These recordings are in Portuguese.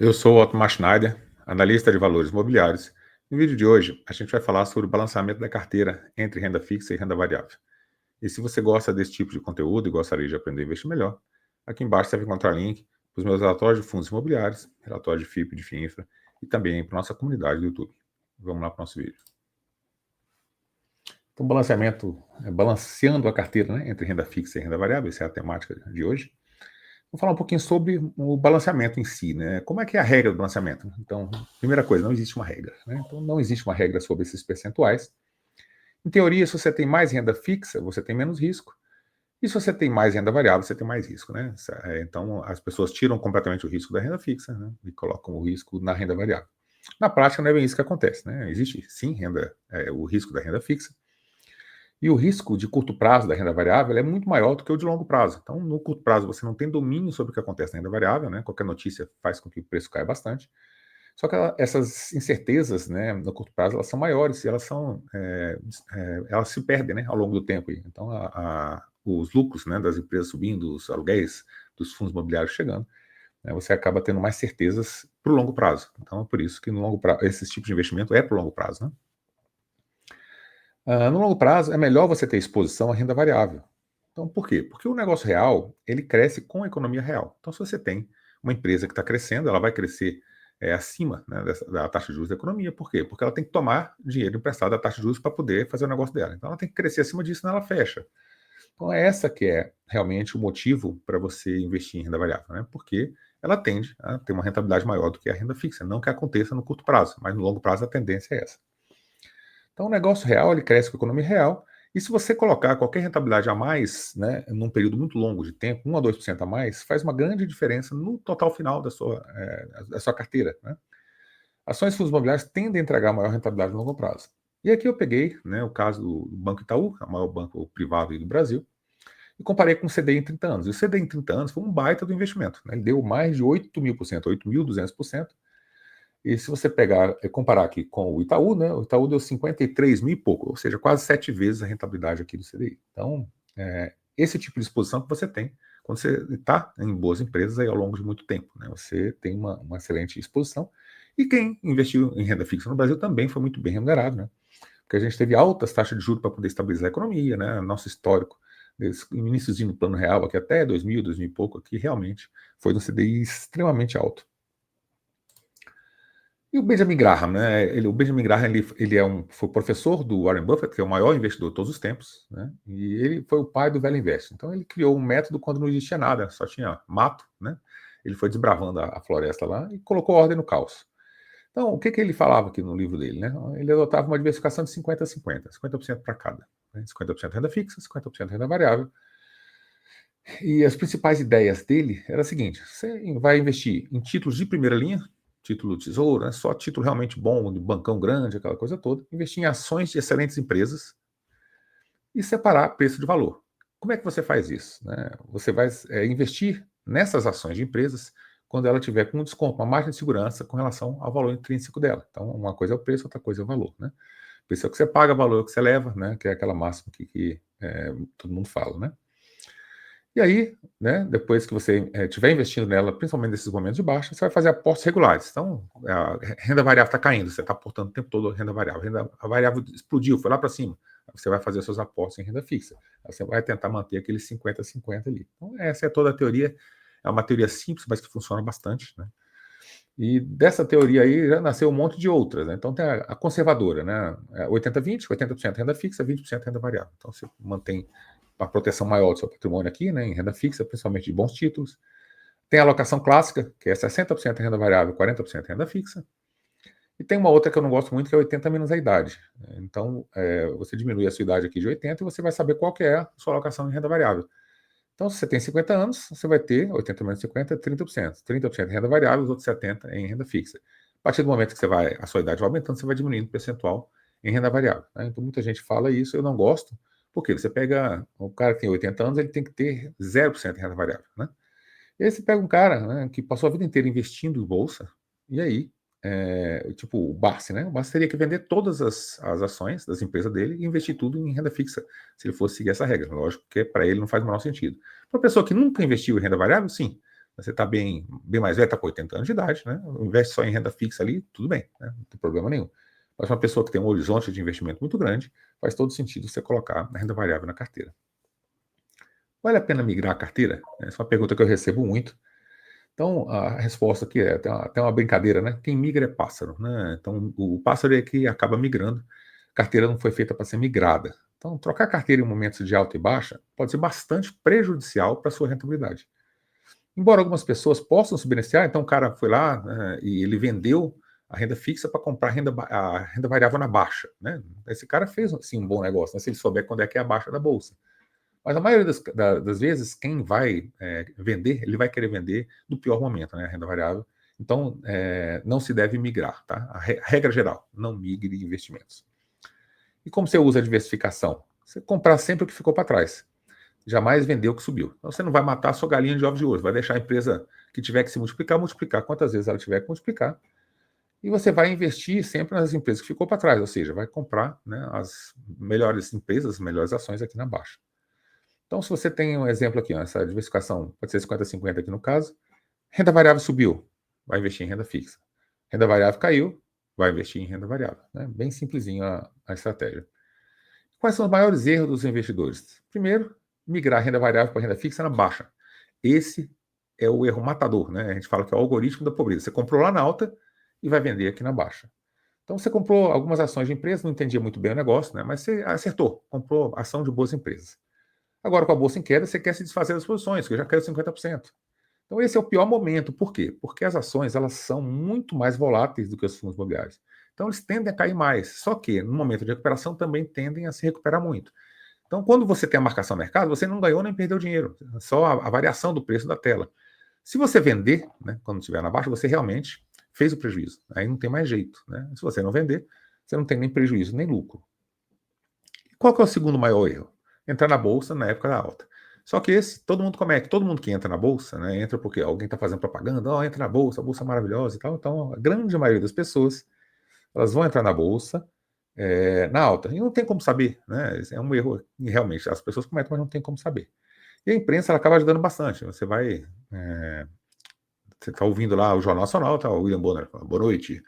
Eu sou o Otmar Schneider, analista de valores imobiliários. No vídeo de hoje, a gente vai falar sobre o balanceamento da carteira entre renda fixa e renda variável. E se você gosta desse tipo de conteúdo e gostaria de aprender a investir melhor, aqui embaixo você vai encontrar link para os meus relatórios de fundos imobiliários, relatório de FIP e de FIINFRA e também para a nossa comunidade do YouTube. Vamos lá para o nosso vídeo. Então, balanceamento, balanceando a carteira, né, entre renda fixa e renda variável, essa é a temática de hoje. Vou falar um pouquinho sobre o balanceamento em si, né? Como é que é a regra do balanceamento? Então, primeira coisa, não existe uma regra, né? Então, não existe uma regra sobre esses percentuais. Em teoria, se você tem mais renda fixa, você tem menos risco. E se você tem mais renda variável, você tem mais risco, né? Então, as pessoas tiram completamente o risco da renda fixa, né? E colocam o risco na renda variável. Na prática, não é bem isso que acontece, né? Existe, sim, o risco da renda fixa, e o risco de curto prazo da renda variável é muito maior do que o de longo prazo. Então, no curto prazo, você não tem domínio sobre o que acontece na renda variável, né? Qualquer notícia faz com que o preço caia bastante. Só que essas incertezas, né, no curto prazo, elas são maiores e elas se perdem, né, ao longo do tempo. Então, os lucros, né, das empresas subindo, os aluguéis dos fundos imobiliários chegando, né, você acaba tendo mais certezas para o longo prazo. Então, é por isso que no longo prazo, esse tipo de investimento é para o longo prazo, né? No longo prazo, é melhor você ter exposição à renda variável. Então, por quê? Porque o negócio real, ele cresce com a economia real. Então, se você tem uma empresa que está crescendo, ela vai crescer acima, né, da taxa de juros da economia. Por quê? Porque ela tem que tomar dinheiro emprestado da taxa de juros para poder fazer o negócio dela. Então, ela tem que crescer acima disso, senão ela fecha. Então, é essa que é realmente o motivo para você investir em renda variável, né? Porque ela tende a ter uma rentabilidade maior do que a renda fixa. Não que aconteça no curto prazo, mas no longo prazo a tendência é essa. Então, o negócio real, ele cresce com a economia real, e se você colocar qualquer rentabilidade a mais, né, num período muito longo de tempo, 1 a 2% a mais, faz uma grande diferença no total final da sua carteira, né? Ações de fundos imobiliários tendem a entregar maior rentabilidade no longo prazo. E aqui eu peguei, né, o caso do Banco Itaú, o maior banco privado do Brasil, e comparei com o CDI em 30 anos. E o CDI em 30 anos foi um baita do investimento, né? Ele deu mais de 8.000%, 8.200%. E se você pegar e comparar aqui com o Itaú, né, o Itaú deu 53 mil e pouco, ou seja, quase 7 vezes a rentabilidade aqui do CDI. Então, esse tipo de exposição que você tem quando você está em boas empresas aí ao longo de muito tempo, né? Você tem uma excelente exposição. E quem investiu em renda fixa no Brasil também foi muito bem remunerado, né? Porque a gente teve altas taxas de juros para poder estabilizar a economia, né? Nosso histórico, iníciozinho do plano real, aqui até 2000, 2000 e pouco, aqui realmente foi um CDI extremamente alto. E o Benjamin Graham, né? O Benjamin Graham foi professor do Warren Buffett, que é o maior investidor de todos os tempos, né? E ele foi o pai do Velho Invest. Então ele criou um método quando não existia nada, só tinha mato, né? Ele foi desbravando a floresta lá e colocou ordem no caos. Então, o que ele falava aqui no livro dele, né? Ele adotava uma diversificação de 50 a 50, 50% para cada, né? 50% renda fixa, 50% renda variável. E as principais ideias dele era a seguinte: você vai investir em títulos de primeira linha, título tesouro, né, só título realmente bom, de bancão grande, aquela coisa toda, investir em ações de excelentes empresas e separar preço de valor. Como é que você faz isso? Né? Você vai investir nessas ações de empresas quando ela tiver com um desconto, uma margem de segurança com relação ao valor intrínseco dela. Então, uma coisa é o preço, outra coisa é o valor. Né? O preço é o que você paga, o valor é o que você leva, né? Que é aquela máxima que todo mundo fala. Né? E aí, né, depois que você estiver investindo nela, principalmente nesses momentos de baixa, você vai fazer aportes regulares. Então, a renda variável está caindo, você está aportando o tempo todo a renda variável. A variável explodiu, foi lá para cima. Você vai fazer seus aportes em renda fixa. Você vai tentar manter aquele 50-50 ali. Então, essa é toda a teoria. É uma teoria simples, mas que funciona bastante. Né? E dessa teoria aí já nasceu um monte de outras. Né? Então, tem a conservadora, né? 80-20, 80% renda fixa, 20% renda variável. Então, você mantém uma proteção maior do seu patrimônio aqui, né, em renda fixa, principalmente de bons títulos. Tem a alocação clássica, que é 60% renda variável, 40% renda fixa. E tem uma outra que eu não gosto muito, que é 80 menos a idade. Então, você diminui a sua idade aqui de 80 e você vai saber qual que é a sua alocação em renda variável. Então, se você tem 50 anos, você vai ter 80 menos 50, 30%. 30% em renda variável, os outros 70% em renda fixa. A partir do momento que a sua idade vai aumentando, você vai diminuindo o percentual em renda variável. Né? Então, muita gente fala isso, eu não gosto, porque você pega o cara que tem 80 anos, ele tem que ter 0% em renda variável. Né? E aí você pega um cara, né, que passou a vida inteira investindo em bolsa, e aí, tipo o Barsi, né? O Barsi teria que vender todas as ações das empresas dele e investir tudo em renda fixa, se ele fosse seguir essa regra. Lógico que para ele não faz o menor sentido. Para uma pessoa que nunca investiu em renda variável, sim. Você está bem mais velho, está com 80 anos de idade, né? Investe só em renda fixa ali, tudo bem, né? Não tem problema nenhum. Mas uma pessoa que tem um horizonte de investimento muito grande, faz todo sentido você colocar a renda variável na carteira. Vale a pena migrar a carteira? Essa é uma pergunta que eu recebo muito. Então, a resposta aqui é até uma brincadeira, né? Quem migra é pássaro, né? Então, o pássaro é que acaba migrando. A carteira não foi feita para ser migrada. Então, trocar a carteira em momentos de alta e baixa pode ser bastante prejudicial para a sua rentabilidade. Embora algumas pessoas possam se beneficiar, então o cara foi lá, né, e ele vendeu a renda fixa para comprar a renda variável na baixa, né? Esse cara fez, assim, um bom negócio, né, se ele souber quando é que é a baixa da bolsa. Mas a maioria das vezes, quem vai vender, ele vai querer vender no pior momento, né, a renda variável. Então, não se deve migrar, tá? A regra geral, não migre de investimentos. E como você usa a diversificação? Você comprar sempre o que ficou para trás. Jamais vender o que subiu. Então, você não vai matar a sua galinha de ovos de ouro, vai deixar a empresa que tiver que se multiplicar quantas vezes ela tiver que multiplicar, e você vai investir sempre nas empresas que ficou para trás, ou seja, vai comprar, né, as melhores empresas, as melhores ações aqui na baixa. Então, se você tem um exemplo aqui, ó, essa diversificação pode ser 50-50 aqui no caso, renda variável subiu, vai investir em renda fixa. Renda variável caiu, vai investir em renda variável. Né? Bem simplesinho a estratégia. Quais são os maiores erros dos investidores? Primeiro, migrar renda variável para renda fixa na baixa. Esse é o erro matador, né? A gente fala que é o algoritmo da pobreza. Você comprou lá na alta e vai vender aqui na baixa. Então você comprou algumas ações de empresa, não entendia muito bem o negócio, né? Mas você acertou, comprou ação de boas empresas. Agora, com a bolsa em queda, você quer se desfazer das posições, que eu já quero 50%. Então, esse é o pior momento. Por quê? Porque as ações elas são muito mais voláteis do que os fundos imobiliários. Então, eles tendem a cair mais. Só que, no momento de recuperação, também tendem a se recuperar muito. Então, quando você tem a marcação no mercado, você não ganhou nem perdeu dinheiro. Só a variação do preço da tela. Se você vender, né, quando estiver na baixa, você realmente fez o prejuízo. Aí não tem mais jeito. Né? Se você não vender, você não tem nem prejuízo, nem lucro. Qual que é o segundo maior erro? Entrar na bolsa na época da alta. Só que esse, todo mundo comete, todo mundo que entra na bolsa, né, entra porque alguém está fazendo propaganda, entra na bolsa, a bolsa é maravilhosa e tal. Então, a grande maioria das pessoas, elas vão entrar na bolsa na alta. E não tem como saber, né? É um erro, e realmente, as pessoas cometem, mas não tem como saber. E a imprensa, ela acaba ajudando bastante. Você está ouvindo lá o Jornal Nacional, tá? O William Bonner, boa noite.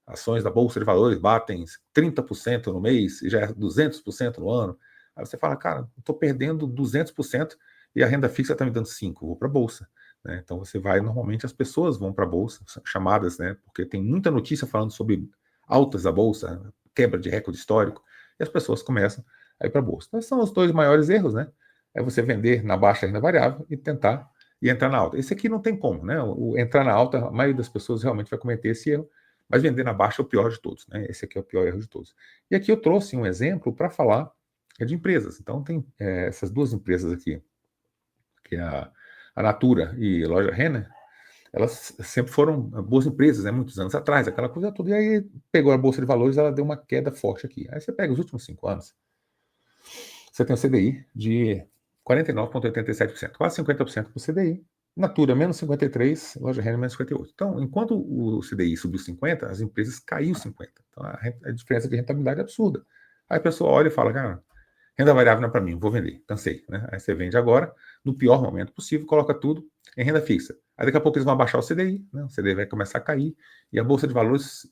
Ações da Bolsa de Valores batem 30% no mês e já é 200% no ano. Aí você fala, cara, estou perdendo 200% e a renda fixa está me dando 5%, vou para a Bolsa. Né? Então você vai, normalmente as pessoas vão para a Bolsa, chamadas, né? Porque tem muita notícia falando sobre altas da Bolsa, quebra de recorde histórico, e as pessoas começam a ir para a Bolsa. Então são os dois maiores erros, né? É você vender na baixa renda variável e tentar entrar na alta. Esse aqui não tem como, né? Entrar na alta, a maioria das pessoas realmente vai cometer esse erro, mas vender na baixa é o pior de todos, né? Esse aqui é o pior erro de todos. E aqui eu trouxe um exemplo para falar de empresas. Então tem essas duas empresas aqui, que é a Natura e a Loja Renner, elas sempre foram boas empresas, né? Muitos anos atrás, aquela coisa toda. E aí pegou a Bolsa de Valores, ela deu uma queda forte aqui. Aí você pega os últimos 5 anos, você tem o CDI de 49,87%, quase 50% para o CDI. Natura, menos 53, Loja Renner, menos 58. Então, enquanto o CDI subiu 50, as empresas caíram 50. Então, a diferença de rentabilidade é absurda. Aí a pessoa olha e fala, cara, renda variável não é para mim, vou vender, cansei. Né? Aí você vende agora, no pior momento possível, coloca tudo em renda fixa. Aí daqui a pouco eles vão abaixar o CDI, né? O CDI vai começar a cair e a Bolsa de Valores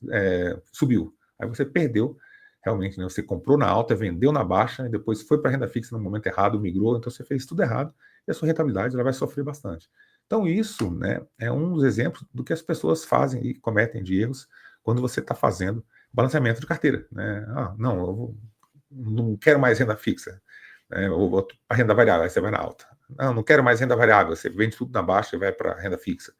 subiu. Aí você perdeu realmente, né? Você comprou na alta, vendeu na baixa, e depois foi para a renda fixa no momento errado, migrou, então você fez tudo errado e a sua rentabilidade ela vai sofrer bastante. Então isso, né, é um dos exemplos do que as pessoas fazem e cometem de erros quando você está fazendo balanceamento de carteira. Né? Não, eu não quero mais renda fixa, ou a renda variável, aí você vai na alta. Não quero mais renda variável, você vende tudo na baixa e vai para a renda fixa.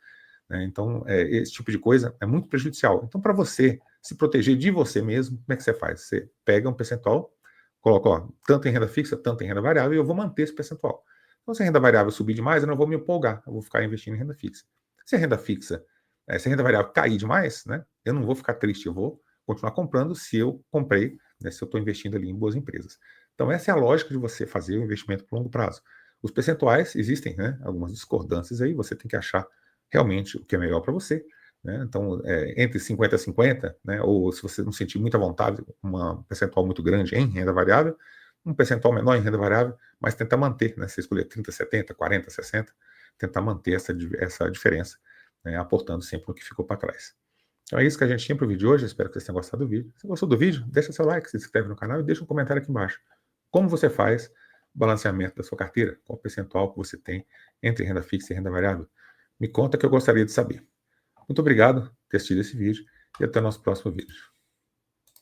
Né? Então, esse tipo de coisa é muito prejudicial. Então, para você se proteger de você mesmo, como é que você faz? Você pega um percentual, coloca tanto em renda fixa, tanto em renda variável, e eu vou manter esse percentual. Então, se a renda variável subir demais, eu não vou me empolgar, eu vou ficar investindo em renda fixa. Se a renda fixa, se a renda variável cair demais, né, eu não vou ficar triste, eu vou continuar comprando se eu comprei, né, se eu estou investindo ali em boas empresas. Então, essa é a lógica de você fazer o investimento por longo prazo. Os percentuais existem, né, algumas discordâncias aí, você tem que achar realmente o que é melhor para você. Né? Então, entre 50 e 50, né? Ou se você não sentir muita vontade, um percentual muito grande em renda variável, um percentual menor em renda variável, mas tentar manter, né? Se escolher 30, 70, 40, 60, tentar manter essa diferença, né, aportando sempre o que ficou para trás. Então é isso que a gente tinha para o vídeo de hoje, espero que vocês tenham gostado do vídeo. Se gostou do vídeo, deixa seu like, se inscreve no canal e deixa um comentário aqui embaixo. Como você faz o balanceamento da sua carteira? Qual o percentual que você tem entre renda fixa e renda variável? Me conta que eu gostaria de saber. Muito obrigado por ter assistido esse vídeo e até o nosso próximo vídeo.